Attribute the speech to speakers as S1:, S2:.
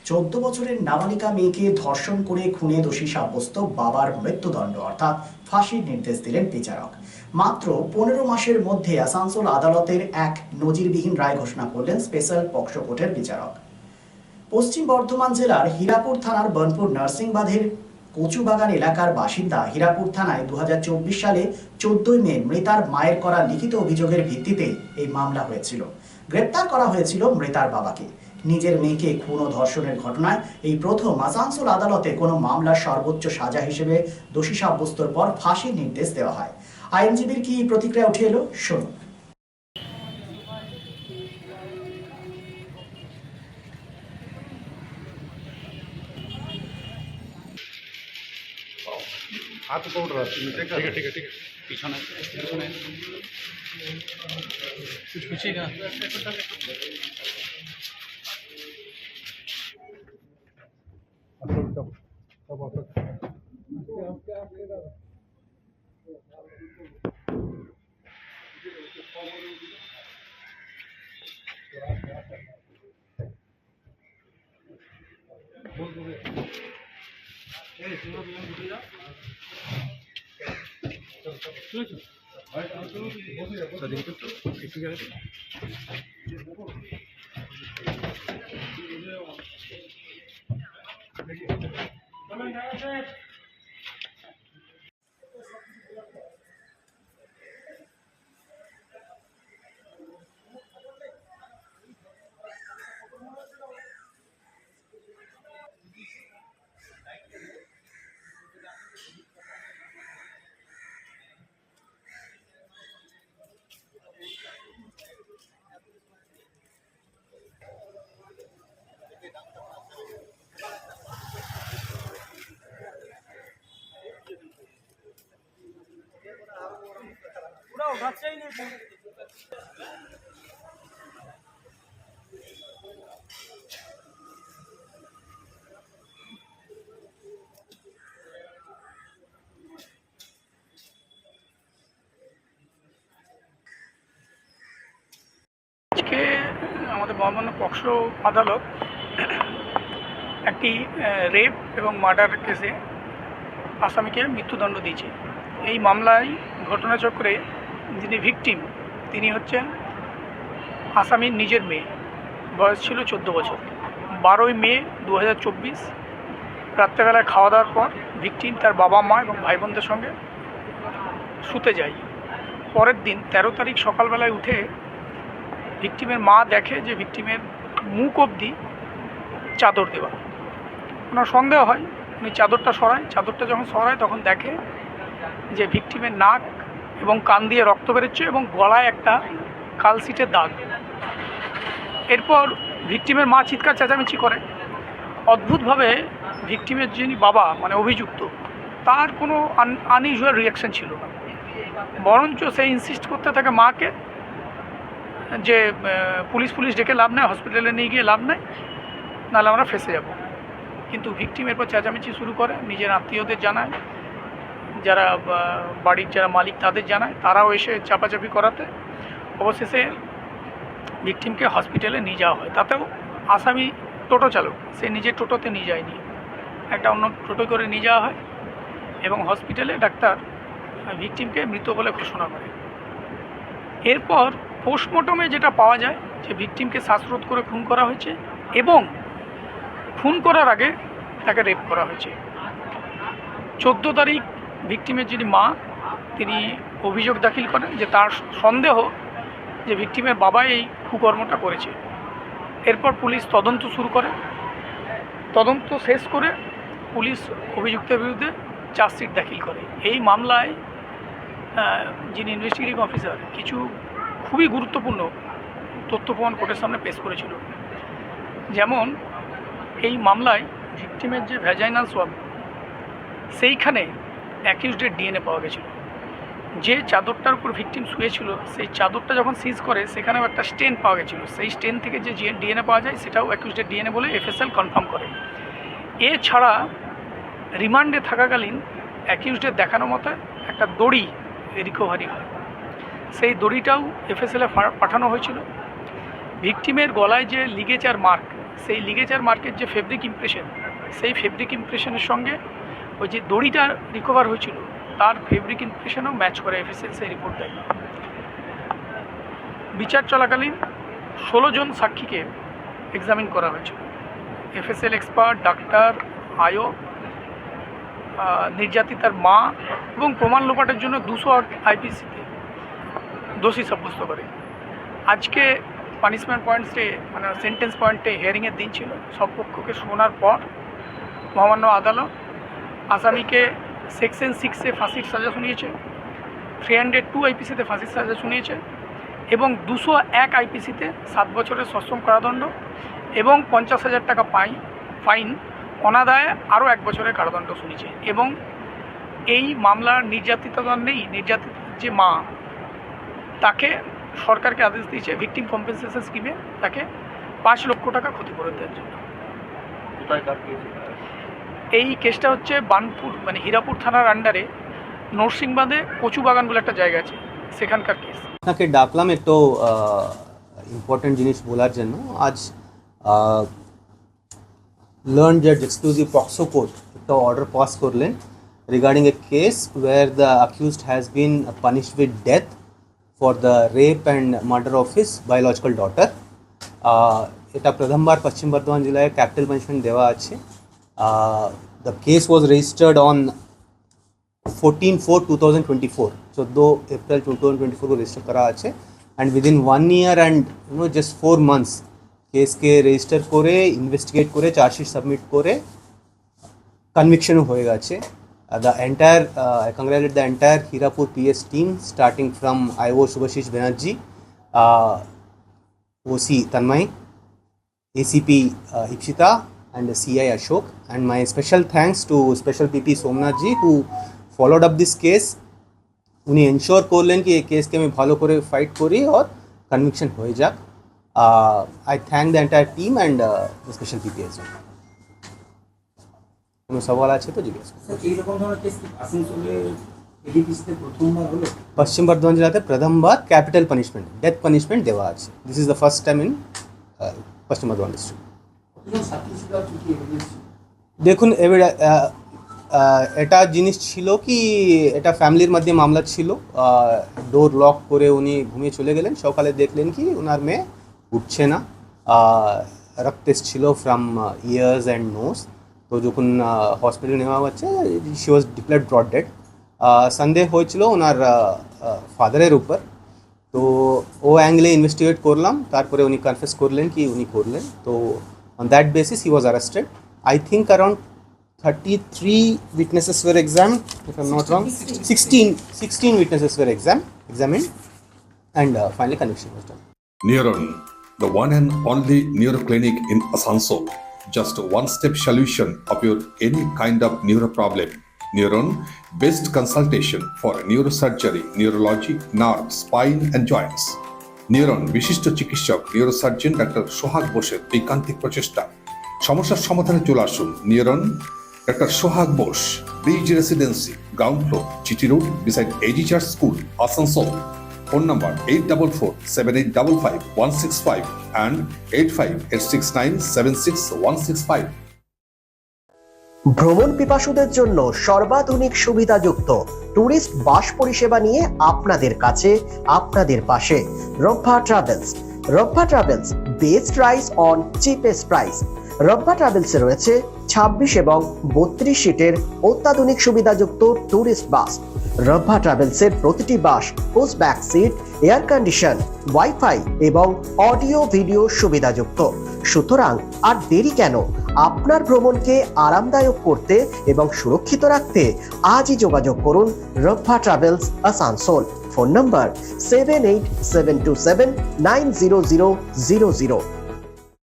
S1: 14 বছরের নাবালিকা মেয়েকে ধর্ষণ করে খুনে দোষী সাব্যস্ত বাবার মৃত্যুদণ্ড অর্থাৎ ফাঁসির নির্দেশ দিলেন বিচারক। মাত্র 15 মাসের মধ্যে আসানসোল আদালতের এক নজিরবিহীন রায় ঘোষণা করলেন স্পেশাল পক্সো কোর্টের বিচারক। পশ্চিম বর্ধমান জেলার হীরাপুর থানার বনপুর নার্সিং বাঁধের কচুবাগান এলাকার বাসিন্দা হীরাপুর থানায় 2024 সালে 14 মে মৃতার মায়ের করা লিখিত অভিযোগের ভিত্তিতে এই মামলা হয়েছিল। গ্রেপ্তার করা হয়েছিল মৃতার বাবাকে। নিজের মেয়েকে খুন ও ধর্ষণের ঘটনায় এই প্রথম আসানসোল আদালতে কোনো মামলার সর্বোচ্চ সাজা হিসেবে দোষী সাব্যস্তর পর ফাঁসির নির্দেশ দেওয়া হয়। আইনজীবীর কি প্রতিক্রিয়া উঠে এলো, শুনুন।
S2: हाथ पकड़ रहा है। ठीक है ठीक है ठीक है
S3: पीछे कुछ पीछे का আজকে আমাদের মহামান্য পক্সো আদালত একটি রেপ এবং মার্ডার কেসে আসামিকে মৃত্যুদণ্ড দিয়েছে। এই মামলায় ঘটনাচক্রে যিনি ভিকটিম তিনি হচ্ছেন আসামির নিজের মেয়ে। বয়স ছিল 14 বছর। 12ই মে 2024 রাত্রেবেলায় খাওয়া দাওয়ার পর ভিকটিম তার বাবা মা এবং ভাই বোনদের সঙ্গে শুতে যায়। পরের দিন 13 তারিখ সকালবেলায় উঠে ভিকটিমের মা দেখে যে ভিকটিমের মুখ অবধি চাদর দেওয়া। ওনার সন্দেহ হয়, উনি চাদরটা সরায়। চাদরটা যখন সরায় তখন দেখে যে ভিকটিমের নাক এবং কান দিয়ে রক্ত বেরোচ্ছে এবং গলায় একটা কালশিটের দাগ। এরপর ভিকটিমের মা চিৎকার চেঁচামেচি করে। অদ্ভুতভাবে ভিকটিমের যিনি বাবা মানে অভিযুক্ত তার কোনো আনইউজুয়াল রিয়াকশন ছিল না, বরঞ্চ সে ইনসিস্ট করতে থাকে মাকে যে পুলিশ ডেকে লাভ নেই, হসপিটালে নিয়ে গিয়ে লাভ নেই, নাহলে আমরা ফেঁসে যাব। কিন্তু ভিকটিম এরপর চেঁচামেচি শুরু করে, নিজের আত্মীয়দের জানায়, যারা বাড়ির যারা মালিক তাদের জানায়, তারাও এসে চাপাচাপি করাতে অবশেষে ভিকটিমকে হসপিটালে নিয়ে যাওয়া হয়। তাতেও আসামি টোটো চালক সে নিজের টোটোতে নিয়ে যায়নি, একটা অন্য টোটো করে নিয়ে যাওয়া হয় এবং হসপিটালে ডাক্তার ভিকটিমকে মৃত বলে ঘোষণা করে। এরপর পোস্টমর্টমে যেটা পাওয়া যায় যে ভিকটিমকে শ্বাসরোধ করে খুন করা হয়েছে এবং খুন করার আগে তাকে রেপ করা হয়েছে। 14 তারিখ ভিকটিমের যিনি মা তিনি অভিযোগ দাখিল করেন যে তার সন্দেহ যে ভিকটিমের বাবা এই কুকর্মটা করেছে। এরপর পুলিশ তদন্ত শুরু করে। তদন্ত শেষ করে পুলিশ অভিযুক্তের বিরুদ্ধে চার্জশিট দাখিল করে। এই মামলায় যিনি ইনভেস্টিগেটিং অফিসার কিছু খুবই গুরুত্বপূর্ণ তথ্য প্রমাণ কোর্টের সামনে পেশ করেছিল। যেমন এই মামলায় ভিকটিমের যে ভ্যাজাইনাল সোয়াব সেইখানে অ্যাকিউজডের ডিএনএ পাওয়া গেছিল। যে চাদরটার উপর ভিকটিম শুয়েছিল সেই চাদরটা যখন সিজ করে সেখানেও একটা স্টেন পাওয়া গেছিলো। সেই স্টেন থেকে যে ডিএনএ পাওয়া যায় সেটাও অ্যাকিউজডের ডিএনএ বলে এফএসএল কনফার্ম করে। এছাড়া রিমান্ডে থাকাকালীন অ্যাকিউজডের দেখানো মতো একটা দড়ি রিকভারি হয়, সেই দড়িটাও এফএসএলে পাঠানো হয়েছিল। ভিকটিমের গলায় যে লিগেচার মার্ক সেই লিগেচার মার্কের যে ফেব্রিক ইমপ্রেশন, সেই ফেব্রিক ইমপ্রেশনের সঙ্গে ওই যে দড়িটা রিকভার হয়েছিল তার ফেব্রিক ইমপ্রেশনও ম্যাচ করে এফএসএল সেই রিপোর্ট দেয়। বিচার চলাকালীন 16 জন সাক্ষীকে এক্সামিন করা হয়েছিল। এফএসএল এক্সপার্ট, ডাক্তার, আয়ো, নির্যাতিতার মা এবং প্রমাণ লোপাটের জন্য 200 আইপিসিতে দোষী সাব্যস্ত করে। আজকে পানিশমেন্ট পয়েন্টসে মানে সেন্টেন্স পয়েন্টে হিয়ারিংয়ের দিন ছিল। সব পক্ষকে শোনার পর মহামান্য আদালত আসামিকে সেকশন 6-এ ফাঁসির সাজা শুনিয়েছে, 302 আইপিসিতে ফাঁসির সাজা শুনিয়েছে এবং 201 আইপিসিতে 7 বছরের সশ্রম কারাদণ্ড এবং 50,000 টাকা ফাইন, অনাদায়ে আরও 1 বছরের কারাদণ্ড শুনিয়েছে। এবং এই মামলার নির্যাতিতার নেই, নির্যাতিত যে মা, তাকে সরকারকে আদেশ দিয়েছে ভিকটিম কম্পেনসেশন স্কিমে তাকে 5 লক্ষ টাকা ক্ষতিপূরণ দেওয়ার জন্য। এই কেসটা হচ্ছে বানপুর মানে হীরাপুর থানার আন্ডারে নরসিংবাদে কচু বাগান বলে একটা জায়গা আছে, সেখানকার কেস।
S4: আপনাকে ডাকলাম একটু ইম্পর্টেন্ট জিনিস বলার জন্য। আজ লার্ন জাজ এক্সক্লুসিভ পক্সো কোর্ট একটা অর্ডার পাস করলেন regarding a case where the accused has been punished with death for the rape and murder of his biological daughter. এটা প্রথমবার পশ্চিম বর্ধমান জেলায় ক্যাপিটাল পানিশমেন্ট দেওয়া আছে। The case was registered on 14/4/2024, 14 April 2024 को register करा আছে and within 1 year and just 4 months case के register করে ইনভেস্টিগেট করে চার্জশিট সাবমিট করে কনভিকশন হয়ে গেছে। the entire I congratulate the entire Hirapur PS team starting from IO Subhashish Banerjee, OC Tanmay, ACP Ikshita and CI Ashok, and my special thanks to Special PP Somnath ji who followed up this case। উনি ensure করলেন কি এই কেসকে আমি ভালো করে fight করি আর conviction হয়ে যাক। I thank the entire team and the special PPS. কোনো সওয়াল আছে তো জিজ্ঞেস পশ্চিম বর্ধমান জেলাতে প্রথমবার ক্যাপিটাল পানিশমেন্ট ডেথ পানিশমেন্ট দেওয়া আছে। This is the first time in Paschim Bardhaman district. দেখুন এবার এটা জিনিস ছিল কি এটা ফ্যামিলির মধ্যে মামলা ছিল। ডোর লক করে উনি ঘুমিয়ে চলে গেলেন, সকালে দেখলেন কি ওনার মেয়ে উঠছে না, রক্ত ছিল ফ্রম ইয়ার্স অ্যান্ড নোজ। তো যখন হসপিটালে নেওয়া হচ্ছে she was declared brought dead. সন্দেহ হয়েছিল ওনার ফাদারের উপর, তো ও অ্যাঙ্গেলে ইনভেস্টিগেট করলাম, তারপরে উনি কনফেস করলেন কি উনি করলেন। তো on that basis he was arrested. I think around 33 witnesses were examined, if I'm not wrong. 16 witnesses were examined, and finally conviction was done.
S5: Neuron, the one and only neuro clinic in Asansol. Just a one-step solution of your any kind of neuro problem. Neuron, best consultation for neurosurgery, neurology, nerve, spine and joints. Neuron, বিশিষ্ট চিকিৎসক neurosurgeon doctor সোহাগ বোসের ঐকান্তিক প্রচেষ্টা। সমস্যার সমাধানে চলে আসুন neuron doctor Sohag Bose, bridge residency, ground floor, GT road, beside AG church school, Asansol. Phone number 8447855165 and 8586976165।
S6: ভ্রমণ পিপাসুদের জন্য সর্বাধুনিক সুবিধাযুক্ত ট্যুরিস্ট বাস পরিষেবা নিয়ে আপনাদের কাছে, আপনাদের পাশে Rabba travels. Rabba travels, best price on cheapest price. Rabba ট্রাভেলসে রয়েছে 26 এবং 32 সিটের অত্যাধুনিক সুবিধাযুক্ত ট্যুরিস্ট বাস। রব্বা ট্রাভেলসের প্রতিটি bus post back seat, air condition, wifi এবং অডিও ভিডিও সুবিধাযুক্ত। সুতরাং আর দেরি কেন? আপনার ভ্রমণকে আরামদায়ক করতে এবং সুরক্ষিত রাখতে আজই যোগাযোগ করুন রব্বা ট্রাভেলস আসানসোল। ফোন নম্বর 7872790000।